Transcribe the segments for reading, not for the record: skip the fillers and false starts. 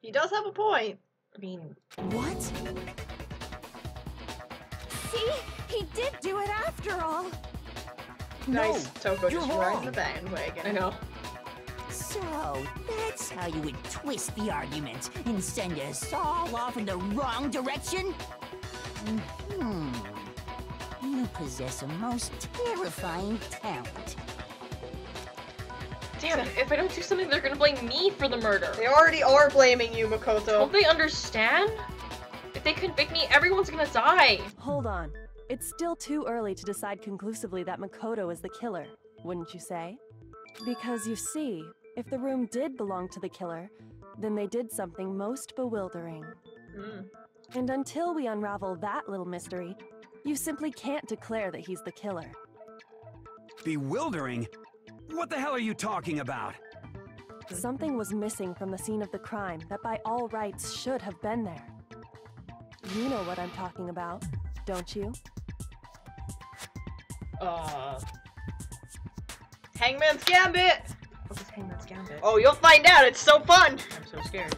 He does have a point. I mean... What? See? He did do it after all. Nice. No, Toko you're just wrong. riding the bandwagon. I know. So, that's how you would twist the argument and send us all off in the wrong direction? You possess a most terrifying talent. Damn, if I don't do something, they're gonna blame me for the murder. They already are blaming you, Makoto. Don't they understand? If they convict me, everyone's gonna die. Hold on. It's still too early to decide conclusively that Makoto is the killer, wouldn't you say? Because you see, if the room did belong to the killer, then they did something most bewildering. And until we unravel that little mystery, you simply can't declare that he's the killer. Bewildering? What the hell are you talking about? Something was missing from the scene of the crime that by all rights should have been there. You know what I'm talking about, don't you? Hangman's Gambit! What is Hangman's Gambit? Oh, you'll find out, it's so fun! I'm so scared.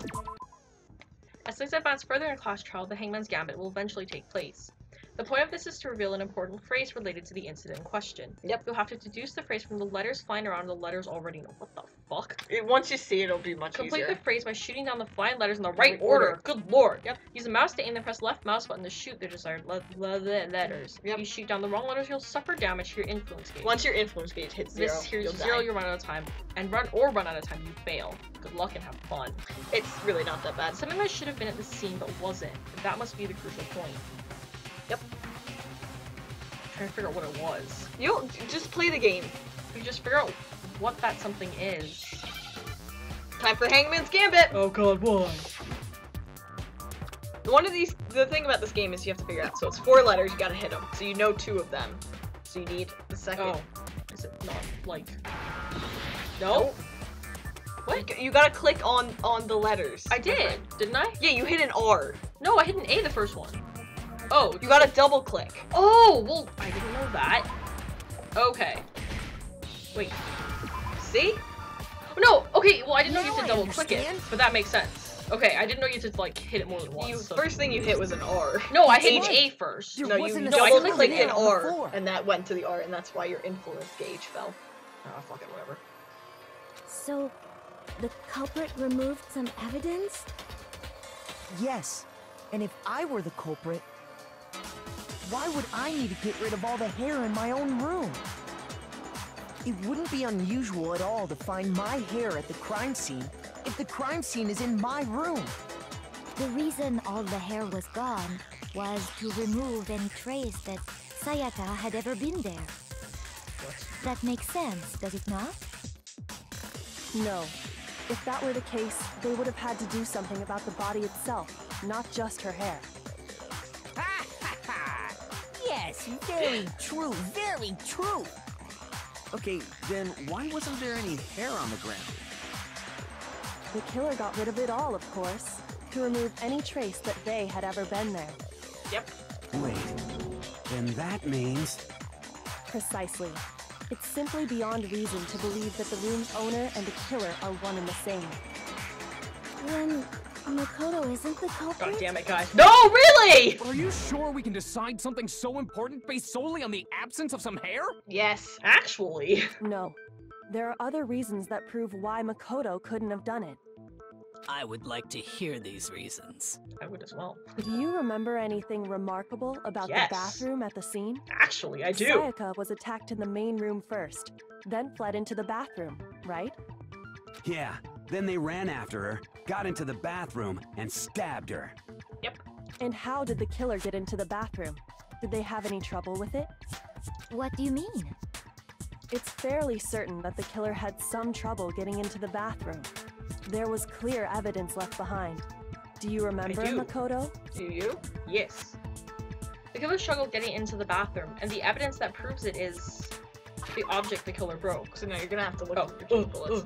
As things advance further in class trial, the Hangman's Gambit will eventually take place. The point of this is to reveal an important phrase related to the incident in question. Yep. You'll have to deduce the phrase from the letters flying around the letters already know. What the fuck? Once you see it, it'll be much Complete easier. the phrase by shooting down the flying letters in the right order. Good lord. Yep. Use a mouse to aim and press left mouse button to shoot the desired letters. Yep. If you shoot down the wrong letters, you'll suffer damage to your influence gauge. Once your influence gauge hits zero, Here's you'll zero, die. you run out of time. And run out of time, you fail. Good luck and have fun. It's really not that bad. Something that should have been at the scene but wasn't. That must be the crucial point. Yep. Trying to figure out what it was. You just play the game. You just figure out what that something is. Time for Hangman's Gambit! Oh god, why? The thing about this game is you have to figure out. So it's 4 letters, you gotta hit them. So you know 2 of them. So you need the second. Oh. Is it not like... No? What? You gotta click on the letters. I did, didn't I? Yeah, you hit an R. No, I hit an A the first one. Oh, You gotta double click. oh, well, I didn't know that. Okay. Wait. See? No, okay, well, I didn't know you Now had to I double click it, understand. but that makes sense. Okay, I didn't know you had to, like, hit it more than once. so- First thing you hit was an R. No, I hit That's an right. A first. There No, you wasn't a no, I double single clicked nail an on the R, floor. and that went to the R, and that's why your influence gauge fell. Oh, fuck it, whatever. So, the culprit removed some evidence? Yes, and if I were the culprit, why would I need to get rid of all the hair in my own room? It wouldn't be unusual at all to find my hair at the crime scene if the crime scene is in my room. The reason all the hair was gone was to remove any trace that Sayaka had ever been there. That makes sense, does it not? No. If that were the case, they would have had to do something about the body itself, not just her hair. Yes, very true, very true. Okay, then why wasn't there any hair on the ground? The killer got rid of it all, of course, to remove any trace that they had ever been there. Yep. Wait, then that means... Precisely. It's simply beyond reason to believe that the room's owner and the killer are one and the same. Then Makoto isn't the culprit? God damn it, guys. No, really?! Are you sure we can decide something so important based solely on the absence of some hair? Yes. Actually. No. There are other reasons that prove why Makoto couldn't have done it. I would like to hear these reasons. I would as well. Do you remember anything remarkable about Yes. the bathroom at the scene? Actually, I do. Sayaka was attacked in the main room first, then fled into the bathroom, right? Yeah, then they ran after her, got into the bathroom, and stabbed her. And how did the killer get into the bathroom? Did they have any trouble with it? What do you mean? It's fairly certain that the killer had some trouble getting into the bathroom. There was clear evidence left behind. Do you remember, do. Makoto? Do you? Yes. The killer struggled getting into the bathroom, and the evidence that proves it is the object the killer broke. So now you're gonna have to look Oh, at your bullets.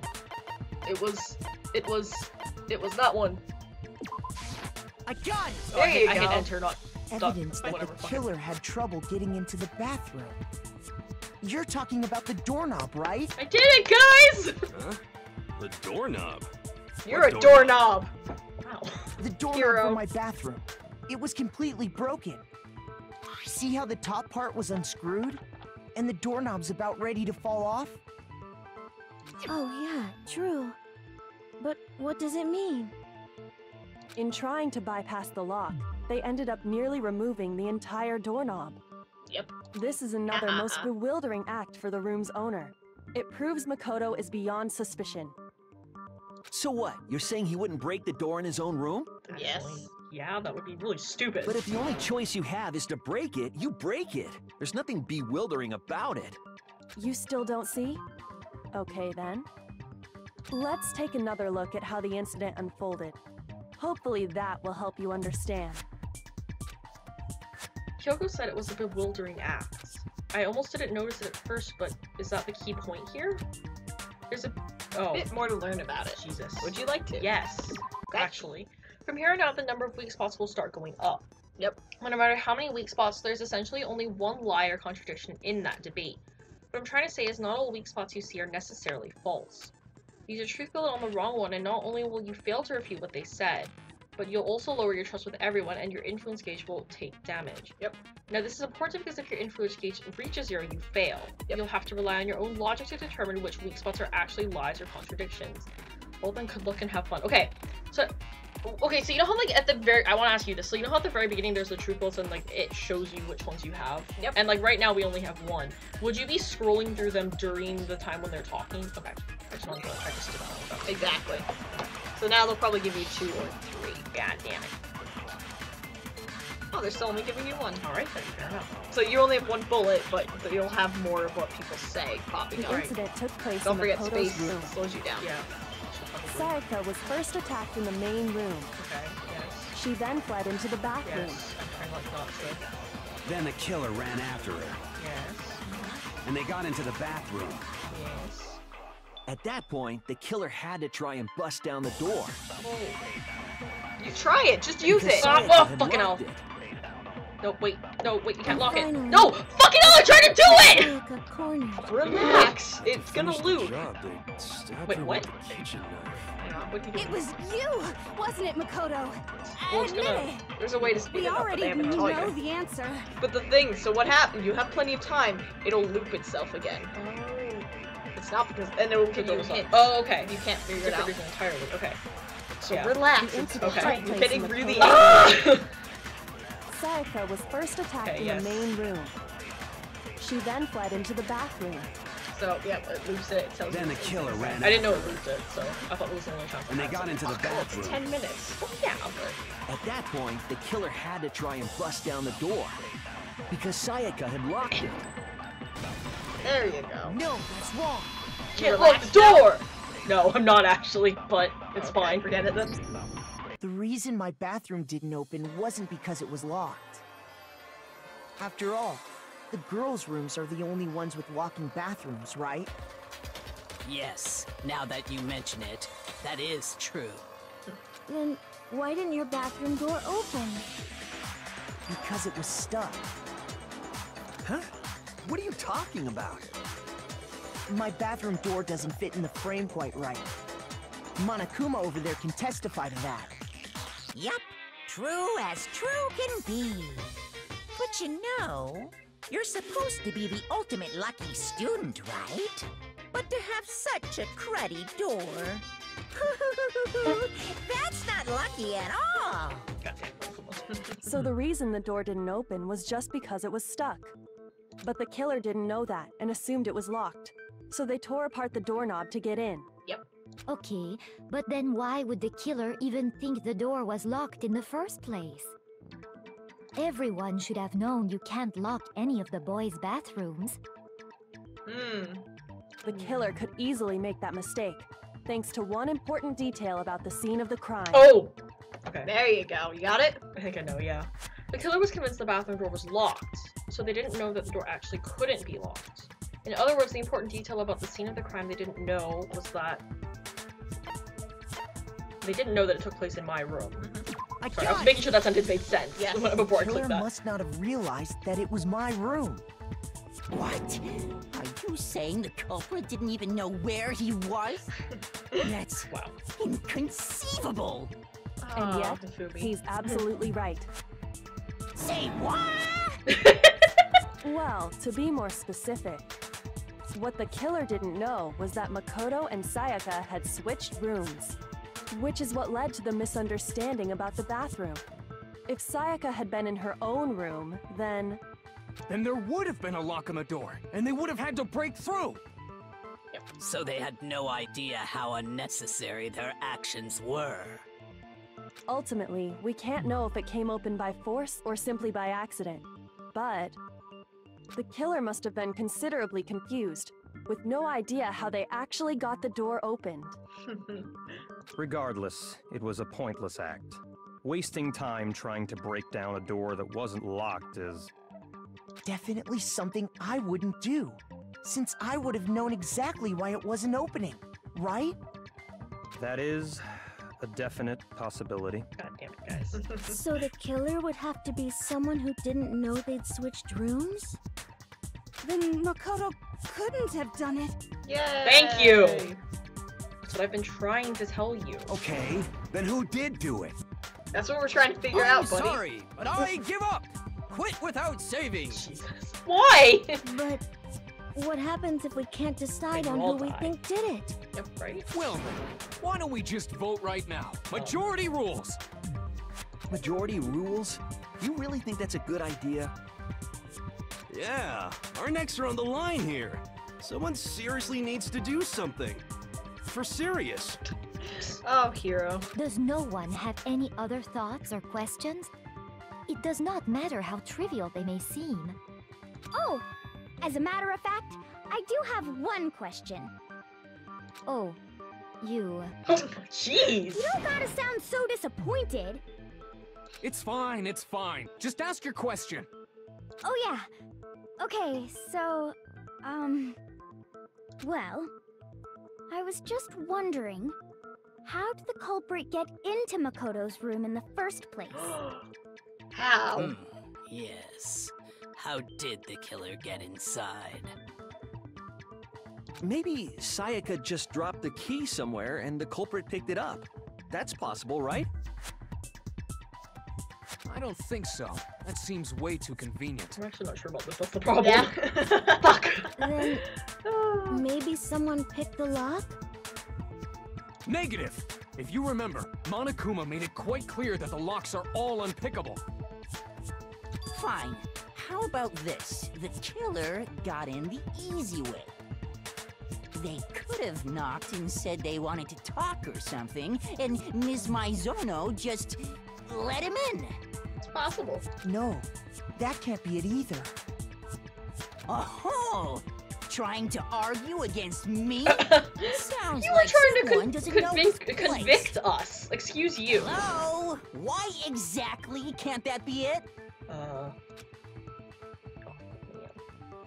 It was that one. I got it! Oh, I There you hit go. enter, not Evidence that whatever, the fuck it. killer had trouble getting into the bathroom. You're talking about the doorknob, right? I did it, guys! Huh? The doorknob? You're What a doorknob! Wow, The doorknob Hero. for my bathroom. It was completely broken. See how the top part was unscrewed? And the doorknob's about ready to fall off? Oh, yeah, true. But what does it mean? In trying to bypass the lock, they ended up nearly removing the entire doorknob. Yep. This is another most bewildering act for the room's owner. It proves Makoto is beyond suspicion. So what? You're saying he wouldn't break the door in his own room? Yes. Yeah, that would be really stupid. But if the only choice you have is to break it, you break it. There's nothing bewildering about it. You still don't see? Okay then. Let's take another look at how the incident unfolded. Hopefully that will help you understand. Kyoko said it was a bewildering act. I almost didn't notice it at first, but is that the key point here? There's a bit more to learn about it. Jesus. Would you like to? Yes, Okay. actually. From here on out, the number of weak spots will start going up. Yep. No matter how many weak spots, there's essentially only one lie or contradiction in that debate. What I'm trying to say is not all weak spots you see are necessarily false. Use a truth bullet on the wrong one, and not only will you fail to refute what they said, but you'll also lower your trust with everyone, and your influence gauge will take damage. Yep. Now this is important because if your influence gauge reaches 0, you fail. Yep. You'll have to rely on your own logic to determine which weak spots are actually lies or contradictions. Well then, good luck and have fun. Okay, so you know how like at the very, I want to ask you this. So you know how at the very beginning there's the truth bullets and like it shows you which ones you have? Yep. And like right now we only have one. Would you be scrolling through them during the time when they're talking? Okay. I just want to check this stuff. Exactly. So now they'll probably give you 2 or 3. God damn it. Oh, they're still only giving you 1. Alright then, fair enough. So you only have 1 bullet, but you'll have more of what people say popping The up. incident took place Don't in forget Makoto's space room. slows you down. Yeah. Sayaka was first attacked in the main room. Okay, yes. She then fled into the bathroom. Yes. I like thought so. Then the killer ran after her, Yes. and they got into the bathroom. Yes. At that point, the killer had to try and bust down the door. Oh. You try it, just use Because it. Sayaka Oh, had fucking hell. locked it. No, wait, you can't lock it. Finally. No! Fucking hell, I'm trying to do it! Like a corner. Relax, it's gonna loot. Wait, what? What do you It was you, wasn't it, Makoto? Well, it's Admit gonna- it. There's a way to speed We it up, but already they haven't know taught you. the answer. But the thing, so what happened? You have plenty of time. It'll loop itself again. It's not because, and it will give you hints. Oh, okay. You can't figure it Different out. reason entirely. Okay. So Yeah. relax. The It's incident okay. took You're place getting in really Makoto's angry. Sayaka was first attacked Okay, in yes. the main room. She then fled into the bathroom. So yeah, it loops it. Tells Then you the killer ran I didn't know after it looped it, so I thought it was the only chance. and they got into the bathroom. 10 minutes. Well, yeah, but... At that point, the killer had to try and bust down the door. Because Sayaka had locked it. There you go. No, that's wrong. Can't lock the door! No, I'm not actually, but it's Okay, fine. Forget it then. The reason my bathroom didn't open wasn't because it was locked. After all, the girls' rooms are the only ones with walking bathrooms, right? Yes, now that you mention it, that is true. Then why didn't your bathroom door open? Because it was stuck. Huh? What are you talking about? My bathroom door doesn't fit in the frame quite right. Monokuma over there can testify to that. Yup, true as true can be. But you know, you're supposed to be the ultimate lucky student, right? But to have such a cruddy door... That's not lucky at all! So the reason the door didn't open was just because it was stuck. But the killer didn't know that and assumed it was locked. So they tore apart the doorknob to get in. Okay, but then why would the killer even think the door was locked in the first place? Everyone should have known you can't lock any of the boys' bathrooms. The killer could easily make that mistake, thanks to one important detail about the scene of the crime. Oh! Okay. There you go. You got it? I think I know, yeah. The killer was convinced the bathroom door was locked, so they didn't know that the door actually couldn't be locked. In other words, the important detail about the scene of the crime they didn't know was that... They didn't know that it took place in my room. Sorry, I was making sure that sentence made sense before I The killer clicked that. must not have realized that it was my room. What? Are you saying the culprit didn't even know where he was? That's Wow. inconceivable. And yet, the Fubi. he's absolutely right. Say what? Well, to be more specific, what the killer didn't know was that Makoto and Sayaka had switched rooms, which is what led to the misunderstanding about the bathroom. If Sayaka had been in her own room, then there would have been a lock on the door, and they would have had to break through. So they had no idea how unnecessary their actions were. ultimately, we can't know if it came open by force or simply by accident. But the killer must have been considerably confused, with no idea how they actually got the door opened. Regardless, it was a pointless act. Wasting time trying to break down a door that wasn't locked is... definitely something I wouldn't do, since I would have known exactly why it wasn't opening, right? That is a definite possibility. God damn it, guys. So the killer would have to be someone who didn't know they'd switched rooms? Then Makoto couldn't have done it. Yay! Thank you! That's what I've been trying to tell you. Okay, then who did do it? That's what we're trying to figure out, buddy. Sorry, but I give up. Quit without saving. Jesus. Why? But what happens if we can't decide They on all who we die. think did it? Yep, right? Well then, why don't we just vote right now? Majority rules. Majority rules? You really think that's a good idea? Yeah, our necks are on the line here. Someone seriously needs to do something. For serious. Oh, hero. Does no one have any other thoughts or questions? It does not matter how trivial they may seem. Oh, as a matter of fact, I do have one question. Oh, you... Jeez! You don't gotta sound so disappointed. It's fine, it's fine. Just ask your question. Oh yeah. Okay, so, well, I was just wondering, how did the culprit get into Makoto's room in the first place? How? Yes. How did the killer get inside? Maybe Sayaka just dropped the key somewhere and the culprit picked it up. That's possible, right? I don't think so. That seems way too convenient. I'm actually not sure about this. That's the problem. Yeah. Fuck. Then maybe someone picked the lock? Negative! If you remember, Monokuma made it quite clear that the locks are all unpickable. Fine. How about this? The killer got in the easy way. They could have knocked and said they wanted to talk or something, and Ms. Maizono just let him in. It's possible. No, that can't be it either. Oh, trying to argue against me? Sounds You were like trying someone to doesn't know his place. convict us. Excuse you. Hello? Why exactly can't that be it?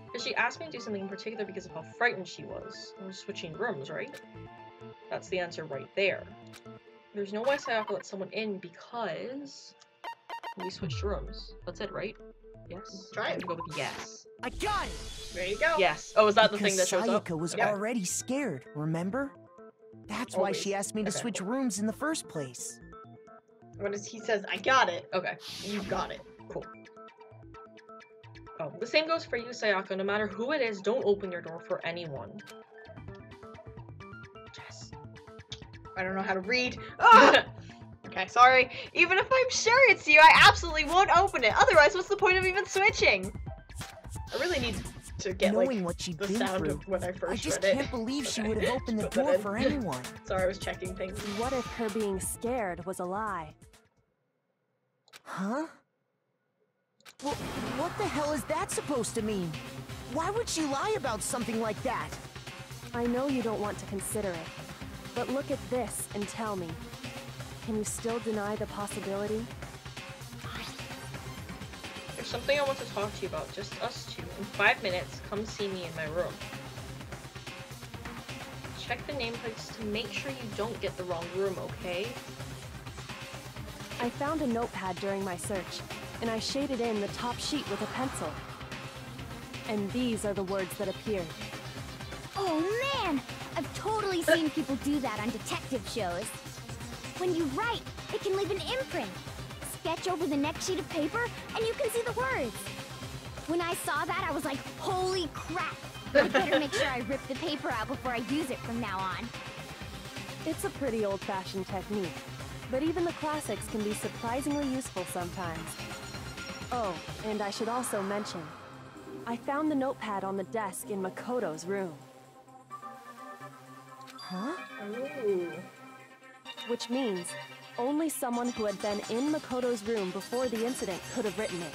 Because she asked me to do something in particular because of how frightened she was. We were switching rooms, right? That's the answer right there. There's no way Sayaka let someone in because we switched rooms. That's it, right? Yes? Try it. I'm gonna go with yes. I got it! There you go. Yes. Oh, is that the Because thing that shows up? Sayaka was Yeah. already scared, remember? That's why she asked me to switch rooms in the first place. What is he says, I got it. Okay. You got it. Cool. Oh, the same goes for you, Sayaka. No matter who it is, don't open your door for anyone. Yes. I don't know how to read. Ah! Okay, sorry. Even if I'm sure it's you, I absolutely won't open it. Otherwise, what's the point of even switching? I really need to get Knowing what she'd the been sound through, of when I first I just read it. can't believe she would have opened the Put that door in. for anyone. Sorry, I was checking things. What if her being scared was a lie? Huh? Well, what the hell is that supposed to mean? Why would she lie about something like that? I know you don't want to consider it, but look at this and tell me. Can you still deny the possibility? There's something I want to talk to you about. Just us two. In 5 minutes, come see me in my room. Check the nameplates to make sure you don't get the wrong room, okay? I found a notepad during my search, and I shaded in the top sheet with a pencil. And these are the words that appeared. Oh man! I've totally seen people do that on detective shows. When you write, it can leave an imprint. Sketch over the next sheet of paper, and you can see the words. When I saw that, I was like, holy crap! I better make sure I rip the paper out before I use it from now on. It's a pretty old-fashioned technique, but even the classics can be surprisingly useful sometimes. Oh, and I should also mention, I found the notepad on the desk in Makoto's room. Huh? Ooh. Which means only someone who had been in Makoto's room before the incident could have written it.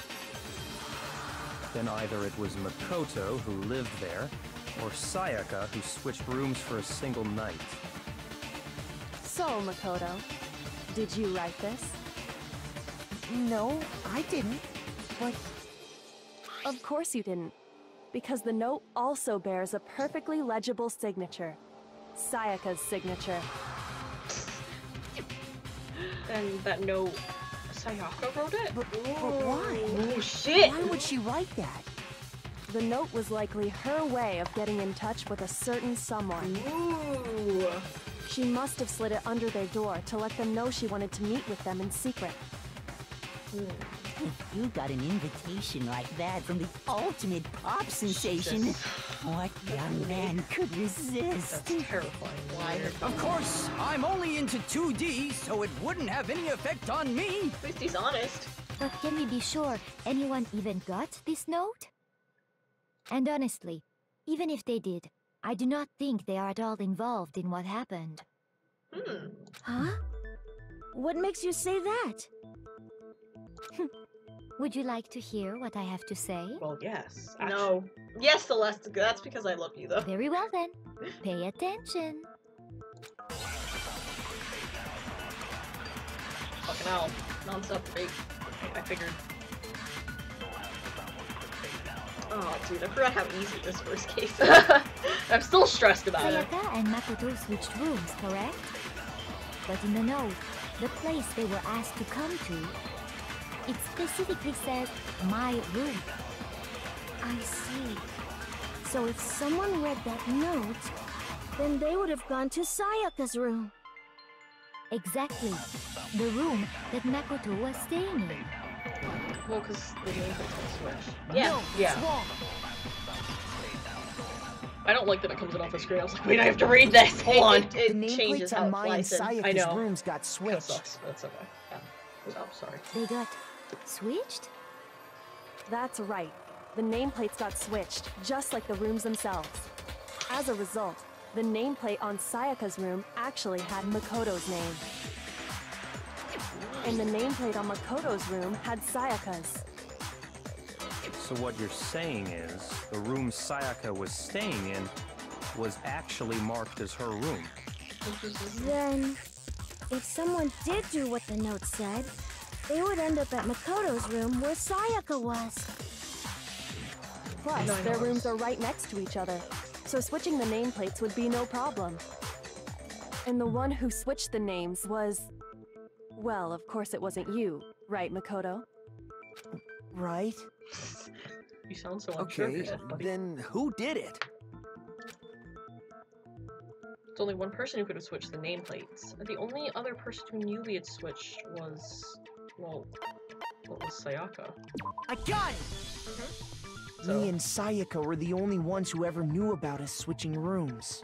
Then either it was Makoto who lived there, or Sayaka who switched rooms for a single night. So, Makoto, did you write this? No, I didn't. But Of course you didn't, because the note also bears a perfectly legible signature. Sayaka's signature. And that note, Sayaka wrote it? but why? Oh shit! Why would she write that? The note was likely her way of getting in touch with a certain someone. Ooh. She must have slid it under their door to let them know she wanted to meet with them in secret. If you got an invitation like that from the ultimate pop sensation, what young man could resist? That's terrifying. Why? Of course, I'm only into 2D, so it wouldn't have any effect on me. At least he's honest. But can we be sure anyone even got this note? And honestly, even if they did, I do not think they are at all involved in what happened. Huh? What makes you say that? Would you like to hear what I have to say? Well, yes. No. Yes, Celeste. That's because I love you, though. Very well then. Pay attention. Fucking hell. Non-stop debate. I figured. Oh, dude, I forgot how easy this first case is. I'm still stressed about it. Sayaka and Makoto switched rooms, correct? But in the note, the place they were asked to come to, it specifically says, my room. I see. So if someone read that note, then they would have gone to Sayaka's room. Exactly. The room that Makoto was staying in. Well, because the nameplate's gonna switch. Yeah. No, Yeah. it's wrong. I don't like that it comes off the screen. I was like, wait, I have to read this. Hold on. It The changes nameplates how on it mine and flies in. I Sayaka's know. rooms got That switched. sucks. That's okay. Yeah. Oh, sorry. They got switched? That's right. The nameplates got switched, just like the rooms themselves. As a result, the nameplate on Sayaka's room actually had Makoto's name. And the nameplate on Makoto's room had Sayaka's. So what you're saying is, the room Sayaka was staying in was actually marked as her room. Then, if someone did do what the note said, they would end up at Makoto's room where Sayaka was. Plus, their rooms are right next to each other, so switching the nameplates would be no problem. And the one who switched the names was... Well, of course it wasn't you, right, Makoto? Right? You sound so unsure. Okay, then who did it? There's only one person who could have switched the nameplates. The only other person who knew we had switched was... Well, what was Sayaka? I got it! So- Me and Sayaka were the only ones who ever knew about us switching rooms.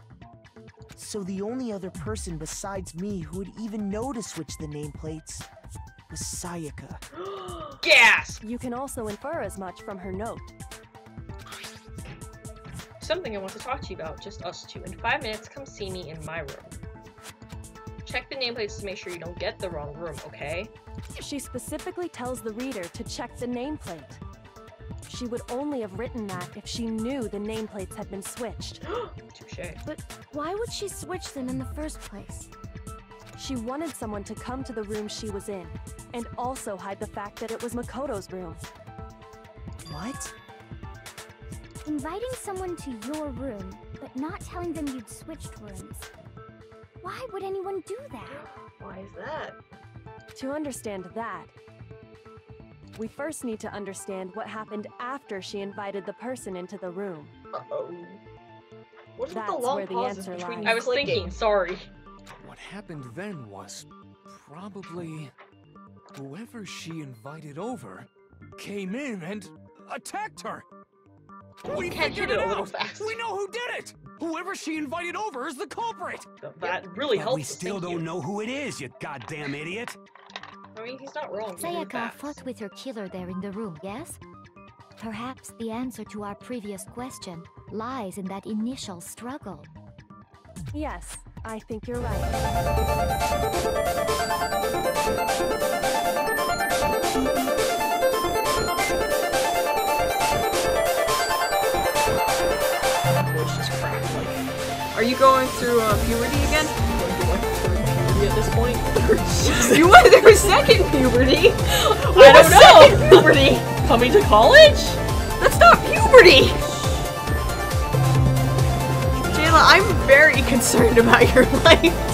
So the only other person besides me who would even know to switch the nameplates was Sayaka. Gas! You can also infer as much from her note. Something I want to talk to you about, just us two. In 5 minutes, come see me in my room. Check the nameplates to make sure you don't get the wrong room, okay? She specifically tells the reader to check the nameplate. She would only have written that if she knew the nameplates had been switched. Touché. But why would she switch them in the first place? She wanted someone to come to the room she was in, and also hide the fact that it was Makoto's room. What? Inviting someone to your room, but not telling them you'd switched rooms. Why would anyone do that? Why is that? To understand that, we first need to understand what happened after she invited the person into the room. Uh-oh. What's with That's the long where the pauses answer between lies. you I was clicking? thinking, sorry. What happened then was Probably whoever she invited over came in and attacked her. We can't figured hit it it a little out. fast. We know who did it. Whoever she invited over is the culprit. That really But helps. we still don't know who it is, you goddamn idiot. I mean, he's not wrong. Sayaka fought with her killer there in the room, yes? Perhaps the answer to our previous question lies in that initial struggle. Yes, I think you're right. Are you going through puberty again? At this point, You went through second puberty? I don't know. Puberty? Coming to college? That's not puberty! Jayla, I'm very concerned about your life.